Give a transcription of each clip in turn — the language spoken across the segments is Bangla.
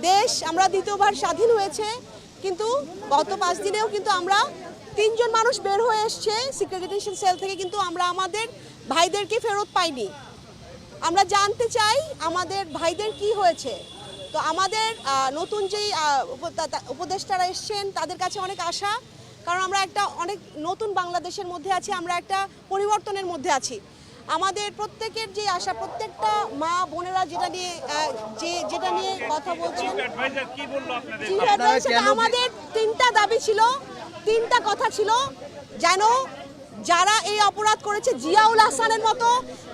দেশ আমরা দ্বিতীয়বার স্বাধীন হয়েছে, কিন্তু গত 5 দিনেও কিন্তু আমরা 3 জন মানুষ বের হয়ে এসছে সিক্রেট ডিটেনশন সেল থেকে, কিন্তু আমরা আমাদের ভাইদেরকে ফেরত পাইনি। আমরা জানতে চাই আমাদের ভাইদের কি হয়েছে। তো আমাদের নতুন যেই উপদেষ্টারা এসছেন তাদের কাছে অনেক আশা, কারণ আমরা একটা অনেক নতুন বাংলাদেশের মধ্যে আছি, আমরা একটা পরিবর্তনের মধ্যে আছি। আমাদের প্রত্যেকের যে আশা, প্রত্যেকটা মা বোনেরা যেটা নিয়ে কথা বলছেন, আমাদের 3টা দাবি ছিল, 3টা কথা ছিল, যেন যারা এই অপরাধ করেছে জিয়াউল হাসানের মতো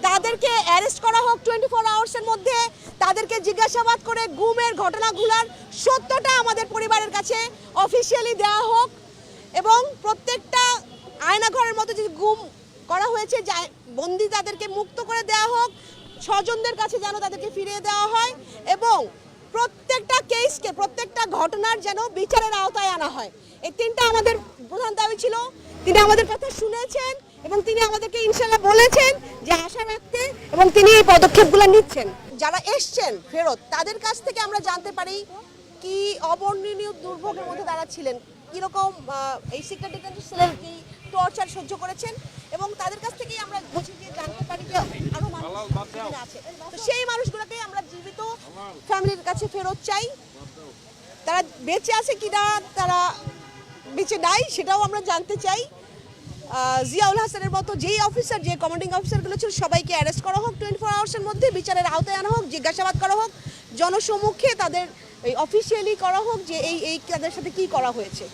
তাদেরকে অ্যারেস্ট করা হোক 24 আওয়ার্সের মধ্যে, তাদেরকে জিজ্ঞাসাবাদ করে গুমের ঘটনাগুলোর সত্যটা আমাদের পরিবারের কাছে অফিসিয়ালি দেওয়া হোক, এবং প্রত্যেকটা আয়নাঘরের মতো যে গুম করা হয়েছে বন্দি তাদেরকে মুক্ত করে দেওয়া হোক, স্বজনদের কাছে যেন তাদেরকে ফিরিয়ে দেওয়া হয়, এবং প্রত্যেকটা কেসকে, প্রত্যেকটা ঘটনার যেন বিচারের আওতায় আনা হয়। এই 3টা আমাদের প্রধান দাবি ছিল। তিনি আমাদের কথা শুনেছেন এবং তিনি আমাদেরকে ইনশাআল্লাহ বলেছেন যে আশা রাখতে, এবং তিনি এই পদক্ষেপগুলো নিচ্ছেন। যারা এসছেন ফেরত তাদের কাছ থেকে আমরা জানতে পারি কি অবর্ণনীয় দুর্ভোগের মধ্যে তারা ছিলেন, কীরকম এই সিক্রেট ডিটেনশন সেলের কি টর্চার সহ্য করেছেন, এবং তাদের কাছ থেকেই আমরা বুঝি যে জানতে পারি যে আরও মানুষ আছে। তো সেই মানুষগুলোকে আমরা জীবিত ফ্যামিলির কাছে ফেরত চাই। তারা বেঁচে আছে কিনা, তারা বেঁচে নাই সেটাও আমরা জানতে চাই। জিয়াউল হাসানের মতো যেই অফিসার, যে কমান্ডিং অফিসারগুলো ছিল সবাইকে অ্যারেস্ট করা হোক 24 আওয়ার্সের মধ্যে, বিচারের আওতায় আনা হোক, জিজ্ঞাসাবাদ করা হোক, জনসম্মুখে তাদের অফিসিয়ালি করা হোক যে এই তাদের সাথে কি করা হয়েছে।